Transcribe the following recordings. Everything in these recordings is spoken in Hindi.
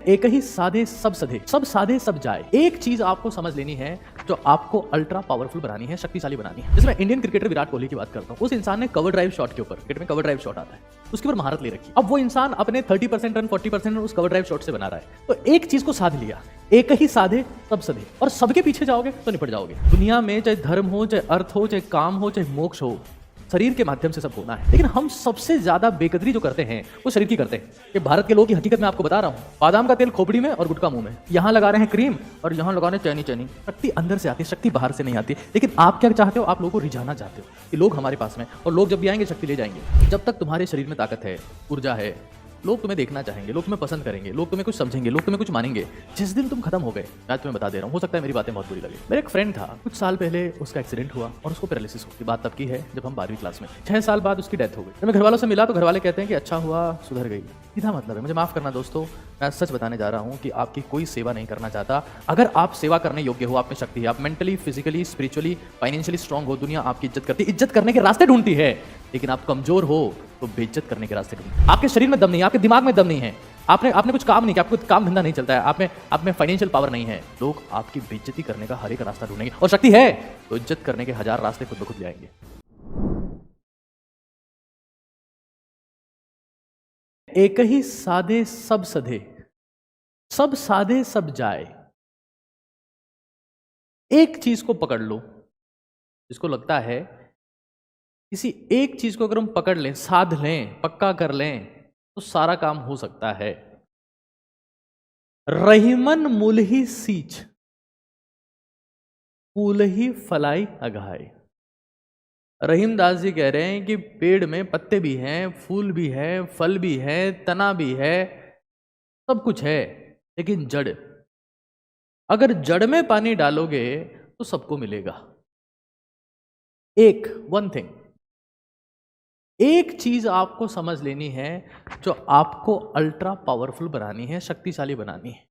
एक ही साधे सब सधे, सब साधे सब जाए। एक चीज आपको समझ लेनी है जो आपको अल्ट्रा पावरफुल बनानी है, शक्तिशाली बनानी है। जिसमें इंडियन क्रिकेटर विराट कोहली की बात करता हूँ, उस इंसान ने कवर ड्राइव शॉट के ऊपर, क्रिकेट में कवर ड्राइव शॉट आता है, उसके ऊपर महारत ले रखी। अब वो इंसान अपने 30% रन 40% रन उस कवर ड्राइव शॉट से बना रहा है। तो एक चीज को साध लिया, एक ही साधे सब सधे, और सबके पीछे जाओगे तो निपट जाओगे। दुनिया में चाहे धर्म हो, चाहे अर्थ हो, चाहे काम हो, चाहे मोक्ष हो, शरीर के माध्यम से सब होना है। लेकिन हम सबसे ज्यादा बेकदरी जो करते हैं वो शरीर की करते हैं। ये भारत के लोगों की हकीकत मैं आपको बता रहा हूँ। बादाम का तेल खोपड़ी में और गुटखा मुंह में, यहाँ लगा रहे हैं क्रीम और यहाँ लगा रहे हैं चैनी चैनी। शक्ति अंदर से आती है, शक्ति बाहर से नहीं आती। लेकिन आप क्या चाहते हो? आप लोगों को रिझाना चाहते हो कि लोग हमारे पास में, और लोग जब भी आएंगे शक्ति ले जाएंगे। जब तक तुम्हारे शरीर में ताकत है, ऊर्जा है, लोग तुम्हें देखना चाहेंगे, लोग तुम्हें पसंद करेंगे, लोग तुम्हें कुछ समझेंगे, लोग तुम्हें कुछ मानेंगे। जिस दिन तुम खत्म हो गए, मैं तुम्हें बता दे रहा हूँ, हो सकता है मेरी बातें बहुत बुरी लगे। मेरा एक फ्रेंड था, कुछ साल पहले उसका एक्सीडेंट हुआ और उसको पैरालिसिस हुई। बात तब की है जब हम 12वीं क्लास में, 6 साल बाद उसकी डेथ हो गई। जब मैं घर वालों से मिला तो घर वाले कहते हैं कि अच्छा हुआ, सुधर गई। सीधा मतलब है, मुझे माफ करना दोस्तों, मैं सच बताने जा रहा हूँ कि आपकी कोई सेवा नहीं करना चाहता। अगर आप सेवा करने योग्य हो, आप में शक्ति है, आप mentally, physically, spiritually, financially strong हो, दुनिया आपकी इज्जत करती है, इज्जत करने के रास्ते ढूंढती है। लेकिन आप कमजोर हो तो बेइज्जत करने के रास्ते ढूंढते। आपके शरीर में दम नहीं है, आपके दिमाग में दम नहीं है, आपने कुछ काम नहीं किया, आपको काम धंधा नहीं चलता है, आप में फाइनेंशियल पावर नहीं है, लोग आपकी बेइज्जती करने का हर एक रास्ता ढूंढेंगे। और शक्ति है तो इज्जत करने के 1000 रास्ते खुद ब खुद ले आएंगे। एक ही साधे सब सधे, सब साधे सब जाए। एक चीज को पकड़ लो, जिसको लगता है किसी एक चीज को अगर हम पकड़ लें, साध लें, पक्का कर लें तो सारा काम हो सकता है। रहीमन मूल ही सींच, फूल ही फलाई अघाए। रहीम दास जी कह रहे हैं कि पेड़ में पत्ते भी हैं, फूल भी है, फल भी है, तना भी है, सब कुछ है, लेकिन जड़, अगर जड़ में पानी डालोगे तो सबको मिलेगा। वन थिंग, एक चीज आपको समझ लेनी है जो आपको अल्ट्रा पावरफुल बनानी है, शक्तिशाली बनानी है।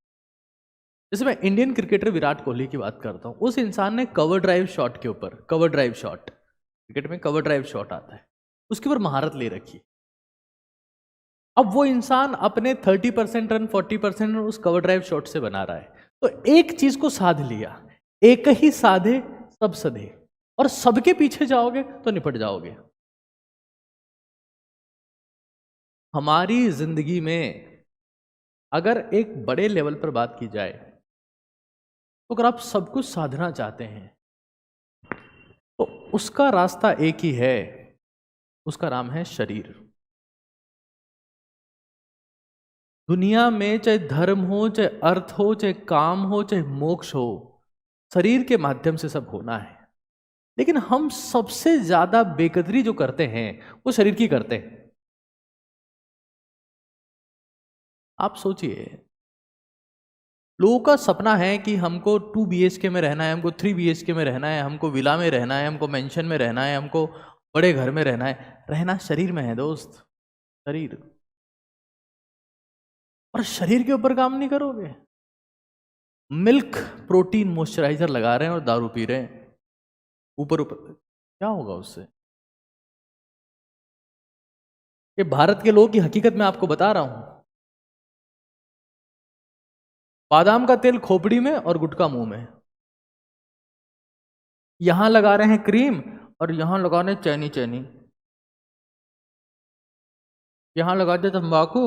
जैसे मैं इंडियन क्रिकेटर विराट कोहली की बात करता हूं, उस इंसान ने कवर ड्राइव शॉट के ऊपर, कवर ड्राइव शॉट, क्रिकेट में कवर ड्राइव शॉट आता है, उसके ऊपर महारत ले रखी। अब वो इंसान अपने 30% रन 40% रन उस कवर ड्राइव शॉट से बना रहा है। तो एक चीज को साध लिया, एक ही साधे सब सधे, और सबके पीछे जाओगे तो निपट जाओगे। हमारी जिंदगी में अगर एक बड़े लेवल पर बात की जाए तो अगर आप सब कुछ साधना चाहते हैं तो उसका रास्ता एक ही है, उसका नाम है शरीर। दुनिया में चाहे धर्म हो, चाहे अर्थ हो, चाहे काम हो, चाहे मोक्ष हो, शरीर के माध्यम से सब होना है। लेकिन हम सबसे ज्यादा बेकदरी जो करते हैं वो शरीर की करते हैं। आप सोचिए, लोगों का सपना है कि हमको 2 BHK में रहना है, हमको 3 BHK में रहना है, हमको विला में रहना है, हमको मेंशन में रहना है, हमको बड़े घर में रहना है। रहना शरीर में है दोस्त, शरीर। और शरीर के ऊपर काम नहीं करोगे, मिल्क प्रोटीन मॉइस्चराइजर लगा रहे हैं और दारू पी रहे हैं ऊपर ऊपर, क्या होगा उससे? ये भारत के लोगों की हकीकत मैं आपको बता रहा हूं। बादाम का तेल खोपड़ी में और गुटखा मुंह में, यहां लगा रहे हैं क्रीम और यहां लगा रहे हैं चैनी चैनी, यहां लगा दिया तंबाकू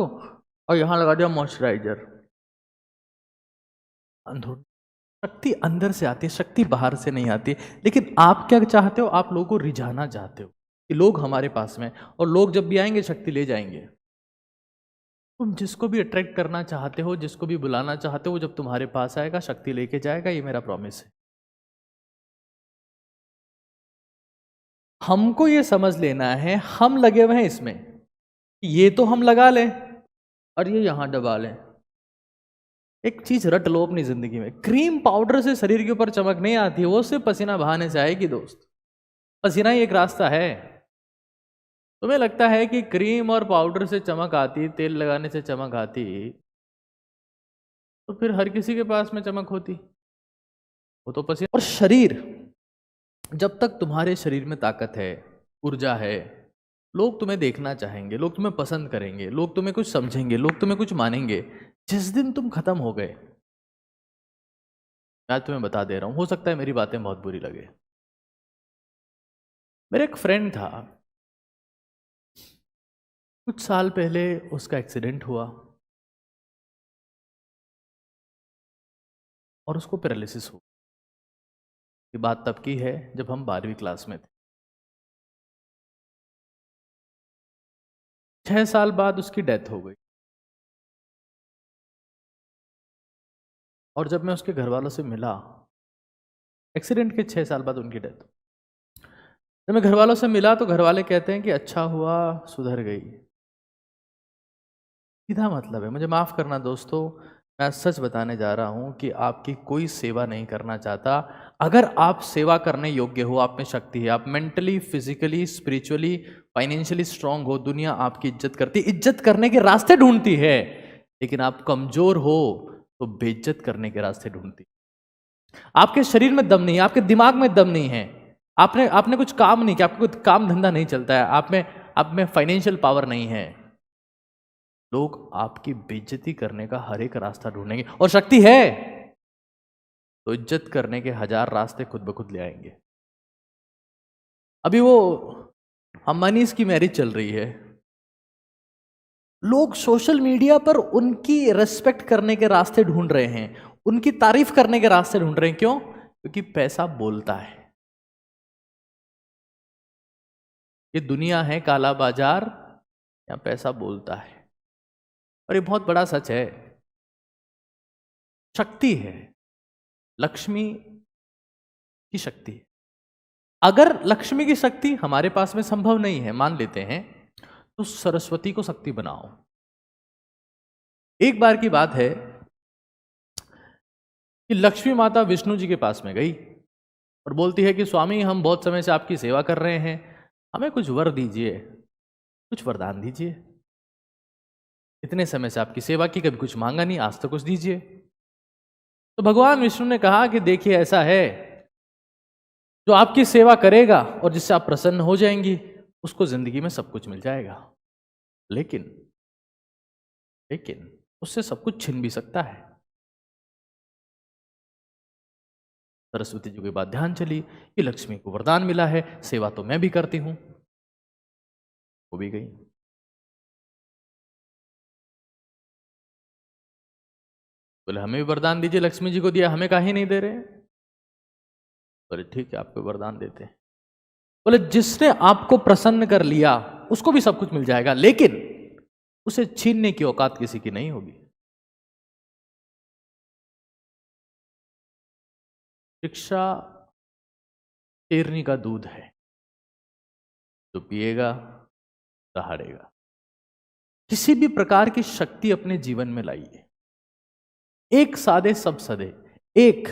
और यहां लगा दिया मॉइस्चराइजर। शक्ति अंदर से आती है, शक्ति बाहर से नहीं आती। लेकिन आप क्या चाहते हो? आप लोगों को रिझाना चाहते हो कि लोग हमारे पास में, और लोग जब भी आएंगे शक्ति ले जाएंगे। तुम जिसको भी अट्रैक्ट करना चाहते हो, जिसको भी बुलाना चाहते हो, जब तुम्हारे पास आएगा शक्ति लेके जाएगा, ये मेरा प्रॉमिस है। हमको ये समझ लेना है, हम लगे हुए हैं इसमें, ये तो हम लगा लें और ये यहां दबा लें। एक चीज रट लो अपनी जिंदगी में, क्रीम पाउडर से शरीर के ऊपर चमक नहीं आती, वो सिर्फ पसीना बहाने से आएगी दोस्त। पसीना ही एक रास्ता है। तुम्हें लगता है कि क्रीम और पाउडर से चमक आती, तेल लगाने से चमक आती, तो फिर हर किसी के पास में चमक होती? वो तो पसीना। और शरीर, जब तक तुम्हारे शरीर में ताकत है, ऊर्जा है, लोग तुम्हें देखना चाहेंगे, लोग तुम्हें पसंद करेंगे, लोग तुम्हें कुछ समझेंगे, लोग तुम्हें कुछ मानेंगे। जिस दिन तुम खत्म हो गए, मैं तुम्हें बता दे रहा हूं, हो सकता है मेरी बातें बहुत बुरी लगे। मेरा एक फ्रेंड था, कुछ साल पहले उसका एक्सीडेंट हुआ और उसको पैरालिसिस हुआ। ये बात तब की है जब हम 12वीं क्लास में थे। 6 साल बाद उसकी डेथ हो गई। और जब मैं उसके घर वालों से मिला, एक्सीडेंट के 6 साल बाद उनकी डेथ, जब मैं घर वालों से मिला तो घर वाले कहते हैं कि अच्छा हुआ सुधर गई। सीधा मतलब है, मुझे माफ़ करना दोस्तों, मैं सच बताने जा रहा हूं कि आपकी कोई सेवा नहीं करना चाहता। अगर आप सेवा करने योग्य हो, आप में शक्ति है, आप mentally, physically, spiritually, financially strong हो, दुनिया आपकी इज्जत करती, इज्जत करने के रास्ते ढूंढती है। लेकिन आप कमजोर हो तो बेइज्जत करने के रास्ते ढूंढती। आपके शरीर में दम नहीं है, आपके दिमाग में दम नहीं है, आपने आपने कुछ काम नहीं किया, आपका कुछ काम धंधा नहीं चलता है, आप में फाइनेंशियल पावर नहीं है, लोग आपकी बेइज्जती करने का हर एक रास्ता ढूंढेंगे। और शक्ति है तो इज्जत करने के 1000 रास्ते खुद ब खुद ले आएंगे। अभी वो अंबानीज की मैरिज चल रही है, लोग सोशल मीडिया पर उनकी रेस्पेक्ट करने के रास्ते ढूंढ रहे हैं, उनकी तारीफ करने के रास्ते ढूंढ रहे हैं। क्यों? क्योंकि पैसा बोलता है। ये दुनिया है काला बाजार, या पैसा बोलता है। और ये बहुत बड़ा सच है। शक्ति है, लक्ष्मी की शक्ति है। अगर लक्ष्मी की शक्ति हमारे पास में संभव नहीं है, मान लेते हैं, तो सरस्वती को शक्ति बनाओ। एक बार की बात है कि लक्ष्मी माता विष्णु जी के पास में गई और बोलती है कि स्वामी, हम बहुत समय से आपकी सेवा कर रहे हैं, हमें कुछ वर दीजिए, कुछ वरदान दीजिए। इतने समय से आपकी सेवा की, कभी कुछ मांगा नहीं, आज तो कुछ दीजिए। तो भगवान विष्णु ने कहा कि देखिए, ऐसा है, जो आपकी सेवा करेगा और जिससे आप प्रसन्न हो जाएंगी, उसको जिंदगी में सब कुछ मिल जाएगा। लेकिन लेकिन उससे सब कुछ छिन भी सकता है। सरस्वती जी की बात ध्यान चली कि लक्ष्मी को वरदान मिला है, सेवा तो मैं भी करती हूं, वो भी गई। बोले हमें भी वरदान दीजिए, लक्ष्मी जी को दिया, हमें काहे नहीं दे रहे? बोले ठीक है, आपको वरदान देते हैं। बोले जिसने आपको प्रसन्न कर लिया उसको भी सब कुछ मिल जाएगा, लेकिन उसे छीनने की औकात किसी की नहीं होगी। शिक्षा शेरनी का दूध है, जो पिएगा दहाड़ेगा। किसी भी प्रकार की शक्ति अपने जीवन में लाइए, एक साधे सब सधे, एक,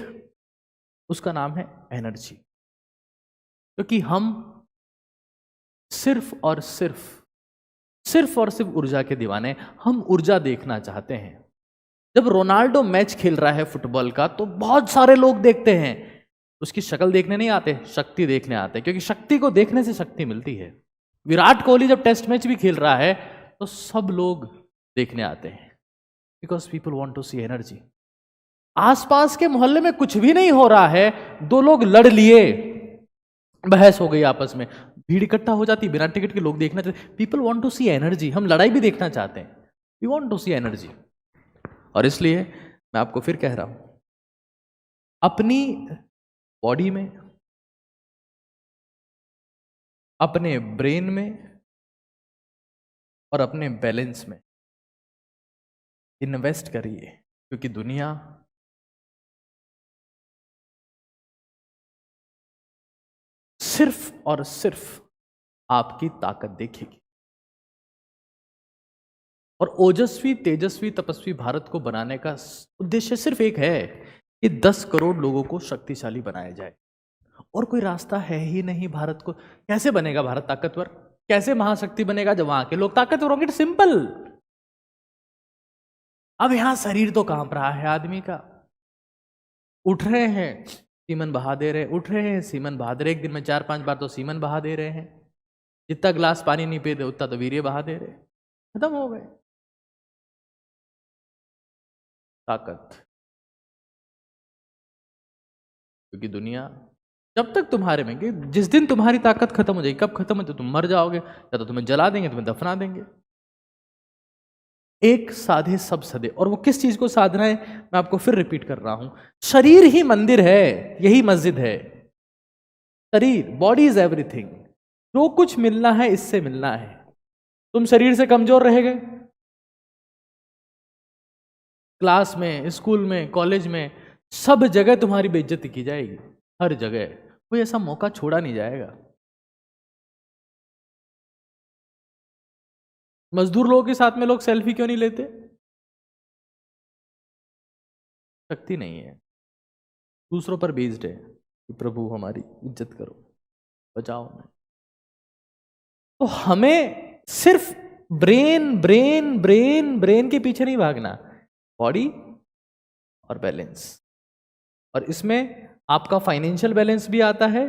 उसका नाम है एनर्जी। क्योंकि हम सिर्फ और सिर्फ ऊर्जा के दीवाने, हम ऊर्जा देखना चाहते हैं। जब रोनाल्डो मैच खेल रहा है फुटबॉल का, तो बहुत सारे लोग देखते हैं, उसकी शक्ल देखने नहीं आते, शक्ति देखने आते हैं, क्योंकि शक्ति को देखने से शक्ति मिलती है। विराट कोहली जब टेस्ट मैच भी खेल रहा है तो सब लोग देखने आते हैं, because people want to see energy. आसपास के मोहल्ले में कुछ भी नहीं हो रहा है, दो लोग लड़ लिए, बहस हो गई आपस में, भीड़ इकट्ठा हो जाती, बिना टिकट के लोग देखना चाहते। People want to see energy, हम लड़ाई भी देखना चाहते हैं, we want to see energy. और इसलिए मैं आपको फिर कह रहा हूं, अपनी बॉडी में, अपने ब्रेन में और अपने बैलेंस में इन्वेस्ट करिए, क्योंकि दुनिया सिर्फ और सिर्फ आपकी ताकत देखेगी। और ओजस्वी, तेजस्वी, तपस्वी भारत को बनाने का उद्देश्य सिर्फ एक है कि 10 करोड़ लोगों को शक्तिशाली बनाया जाए। और कोई रास्ता है ही नहीं भारत को। कैसे बनेगा भारत ताकतवर? कैसे महाशक्ति बनेगा जब वहां के लोग ताकतवर होंगे? सिंपल। अब यहां शरीर तो कांप रहा है आदमी का, उठ रहे हैं सीमन बहा दे रहे, उठ रहे हैं सीमन बहा दे रहे, एक दिन में 4-5 बार तो सीमन बहा दे रहे हैं, जितना गिलास पानी नहीं पीते उतना तो वीर्य बहा दे रहे, खत्म हो गए। ताकत। क्योंकि दुनिया जब तक तुम्हारे में, कि जिस दिन तुम्हारी ताकत खत्म हो जाएगी, कब खत्म हो, तो तुम मर जाओगे, या तो तुम्हें जला देंगे, तुम्हें दफना देंगे। एक साधे सब सदे। और वो किस चीज को साधना है, मैं आपको फिर रिपीट कर रहा हूं, शरीर ही मंदिर है, यही मस्जिद है। शरीर, बॉडी इज एवरीथिंग। जो कुछ मिलना है इससे मिलना है। तुम शरीर से कमजोर रह गए, क्लास में, स्कूल में, कॉलेज में, सब जगह तुम्हारी बेइज्जती की जाएगी। हर जगह कोई ऐसा मौका छोड़ा नहीं जाएगा। मजदूर लोगों के साथ में लोग सेल्फी क्यों नहीं लेते? शक्ति नहीं है, दूसरों पर बेस्ड है कि प्रभु हमारी इज्जत करो, बचाओ हमें। तो हमें सिर्फ ब्रेन ब्रेन ब्रेन ब्रेन के पीछे नहीं भागना, बॉडी और बैलेंस। और इसमें आपका फाइनेंशियल बैलेंस भी आता है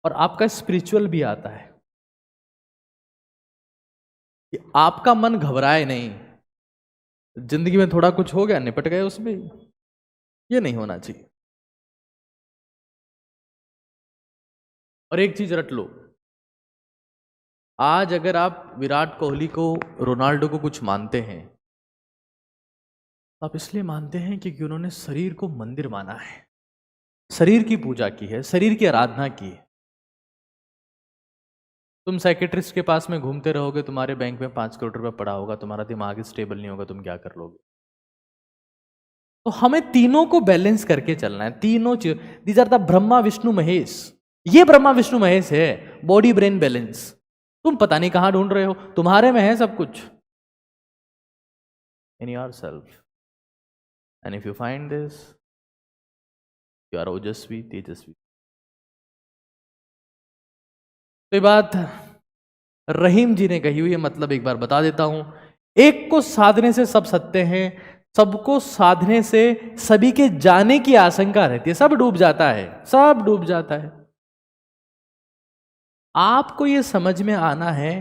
और आपका स्पिरिचुअल भी आता है, कि आपका मन घबराए नहीं। जिंदगी में थोड़ा कुछ हो गया, निपट गए उसमें, ये नहीं होना चाहिए। और एक चीज रट लो, आज अगर आप विराट कोहली को, रोनाल्डो को कुछ मानते हैं, आप इसलिए मानते हैं क्योंकि उन्होंने शरीर को मंदिर माना है, शरीर की पूजा की है, शरीर की आराधना की है। तुम साइकेट्रिस्ट के पास में घूमते रहोगे, तुम्हारे बैंक में 5 करोड़ रुपए पड़ा होगा, तुम्हारा दिमाग स्टेबल नहीं होगा, तुम क्या कर लोगे? तो हमें तीनों को बैलेंस करके चलना है। तीनों चीज, these are the Brahma Vishnu Mahesh. ये ब्रह्मा विष्णु महेश है, बॉडी ब्रेन बैलेंस। तुम पता नहीं कहां ढूंढ रहे हो, तुम्हारे में है सब कुछ, in yourself. And if you find this, you are ओजस्वी, तेजस्वी। तो ये बात रहीम जी ने कही हुई है, मतलब एक बार बता देता हूं। एक को साधने से सब सत्य हैं, सबको साधने से सभी के जाने की आशंका रहती है, सब डूब जाता है, सब डूब जाता है। आपको यह समझ में आना है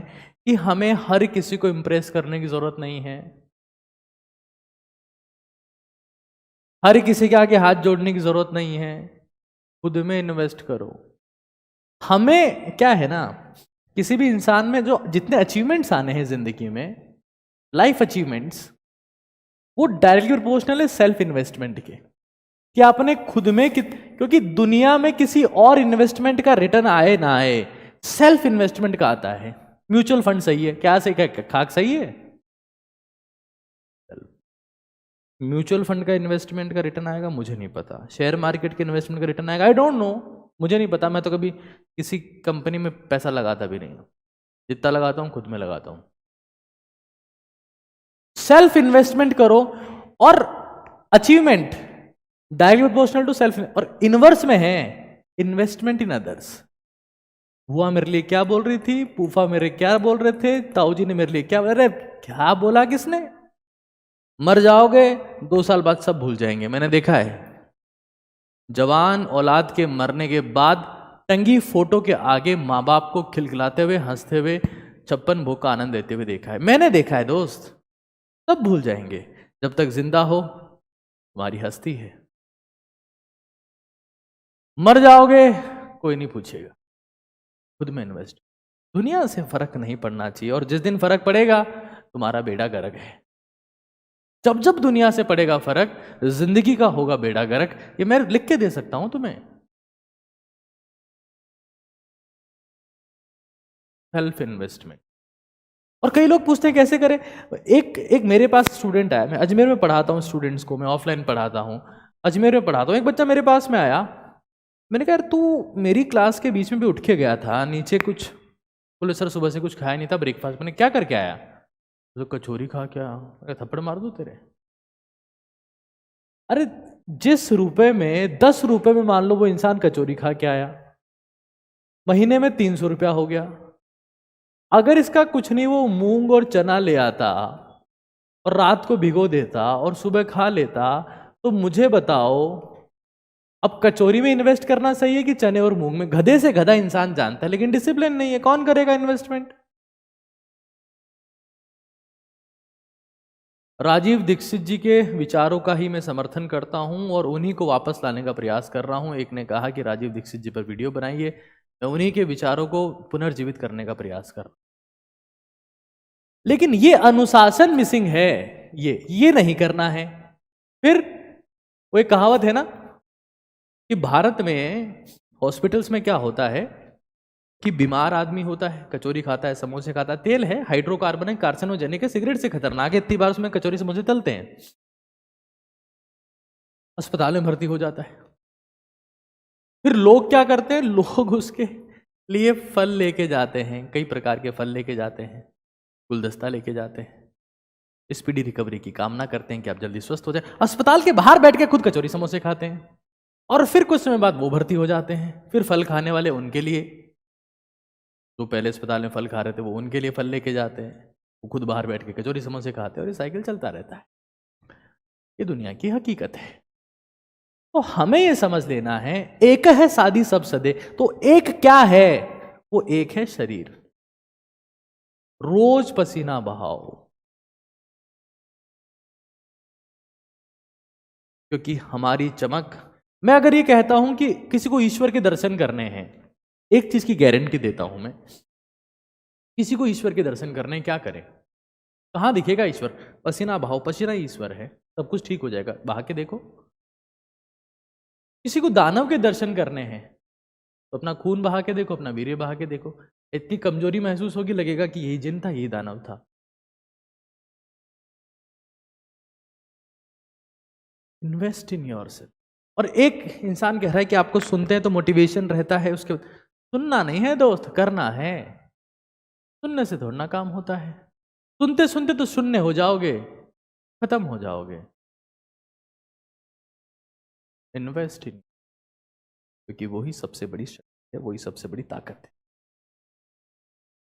कि हमें हर किसी को इंप्रेस करने की जरूरत नहीं है, हर किसी के आगे हाथ जोड़ने की जरूरत नहीं है, खुद में इन्वेस्ट करो। हमें क्या है ना, किसी भी इंसान में जो जितने अचीवमेंट्स आने हैं जिंदगी में, लाइफ अचीवमेंट्स, वो डायरेक्टली प्रोपोर्शनल है सेल्फ इन्वेस्टमेंट के, कि आपने खुद में क्योंकि दुनिया में किसी और इन्वेस्टमेंट का रिटर्न आए ना आए, सेल्फ इन्वेस्टमेंट का आता है। म्यूचुअल फंड सही है क्या, सही क्या, खाक सही है? म्यूचुअल फंड का इन्वेस्टमेंट का रिटर्न आएगा मुझे नहीं पता, शेयर मार्केट के इन्वेस्टमेंट का रिटर्न आएगा, आई डोंट नो, मुझे नहीं पता। मैं तो कभी किसी कंपनी में पैसा लगाता भी नहीं हूं, जितना लगाता हूं खुद में लगाता हूं। सेल्फ इन्वेस्टमेंट करो, और achievement directly proportional to self, और इनवर्स में है इन्वेस्टमेंट इन अदर्स। बुआ मेरे लिए क्या बोल रही थी, फूफा मेरे क्या बोल रहे थे, ताऊ जी ने मेरे लिए क्या, अरे क्या बोला किसने? मर जाओगे, 2 साल बाद सब भूल जाएंगे। मैंने देखा है जवान औलाद के मरने के बाद टंगी फोटो के आगे माँ बाप को खिलखिलाते हुए, हंसते हुए, 56 भोग का आनंद देते हुए देखा है, मैंने देखा है दोस्त। सब भूल जाएंगे, जब तक जिंदा हो तुम्हारी हस्ती है। मर जाओगे कोई नहीं पूछेगा, खुद में इन्वेस्ट। दुनिया से फर्क नहीं पड़ना चाहिए, और जिस दिन फर्क पड़ेगा तुम्हारा बेड़ा गर्क है। जब जब दुनिया से पड़ेगा फर्क, जिंदगी का होगा बेड़ा गर्क। ये मैं लिख के दे सकता हूं तुम्हें। Self investment. और कई लोग पूछते हैं कैसे करें। एक मेरे पास स्टूडेंट आया, मैं अजमेर में पढ़ाता हूँ स्टूडेंट्स को, मैं ऑफलाइन पढ़ाता हूँ, अजमेर में पढ़ाता हूँ। एक बच्चा मेरे पास में आया, मैंने कहा यार तू मेरी क्लास के बीच में भी उठ के गया था नीचे, कुछ बोले सर सुबह से कुछ खाया नहीं था ब्रेकफास्ट। मैंने क्या करके आया? तो कचौरी खा क्या? अरे थप्पड़ मार दो तेरे। अरे जिस रुपए में 10 रुपए में मान लो वो इंसान कचौरी खा के आया, महीने में 300 रुपया हो गया। अगर इसका कुछ नहीं वो मूंग और चना ले आता और रात को भिगो देता और सुबह खा लेता, तो मुझे बताओ अब कचौरी में इन्वेस्ट करना सही है कि चने और मूंग में? गधे से गधा इंसान जानता है, लेकिन डिसिप्लिन नहीं है, कौन करेगा इन्वेस्टमेंट? राजीव दीक्षित जी के विचारों का ही मैं समर्थन करता हूं और उन्हीं को वापस लाने का प्रयास कर रहा हूं। एक ने कहा कि राजीव दीक्षित जी पर वीडियो बनाइए, मैं उन्हीं के विचारों को पुनर्जीवित करने का प्रयास कर रहा हूं। लेकिन ये अनुशासन मिसिंग है, ये नहीं करना है। फिर वो एक कहावत है ना कि भारत में हॉस्पिटल्स में क्या होता है कि बीमार आदमी होता है, कचौरी खाता है, समोसे खाता है, तेल है, हाइड्रोकार्बन है, कार्सिनोजेनिक है, सिगरेट से खतरनाक है, इतनी बार उसमें कचौरी समोसे तलते हैं, अस्पताल में भर्ती हो जाता है। फिर लोग क्या करते हैं, लोग उसके लिए फल लेके जाते हैं, कई प्रकार के फल लेके जाते हैं, गुलदस्ता लेके जाते हैं, स्पीडी रिकवरी की कामना करते हैं कि आप जल्दी स्वस्थ हो जाए। अस्पताल के बाहर बैठ के खुद कचौरी समोसे खाते हैं और फिर कुछ समय बाद वो भर्ती हो जाते हैं। फिर फल खाने वाले उनके लिए, जो पहले अस्पताल में फल खा रहे थे वो उनके लिए फल लेके जाते हैं, वो खुद बाहर बैठ के कचौरी समोसे खाते हैं और ये साइकिल चलता रहता है। ये दुनिया की हकीकत है। तो हमें ये समझ लेना है, एक है सादी सब सदे, तो एक क्या है, वो एक है शरीर। रोज पसीना बहाओ, क्योंकि हमारी चमक, मैं अगर ये कहता हूं कि किसी को ईश्वर के दर्शन करने हैं, एक चीज की गारंटी देता हूं मैं, किसी को ईश्वर के दर्शन करने क्या करें, कहां दिखेगा ईश्वर, पसीना बहाओ, पसीना ही ईश्वर है, सब कुछ ठीक हो जाएगा, बहा के देखो। किसी को दानव के दर्शन करने हैं तो अपना खून बहा के देखो, अपना वीर्य बहा के देखो, इतनी कमजोरी महसूस होगी, लगेगा कि यही जिन था, यही दानव था। Invest in yourself. और एक इंसान कह रहा है कि आपको सुनते हैं तो मोटिवेशन रहता है, उसके सुनना नहीं है दोस्त, करना है। सुनने से थोड़ा ना काम होता है, सुनते सुनते तो शून्य हो जाओगे, खत्म हो जाओगे। इन्वेस्ट इन, क्योंकि वही सबसे बड़ी शक्ति है, वही सबसे बड़ी ताकत है।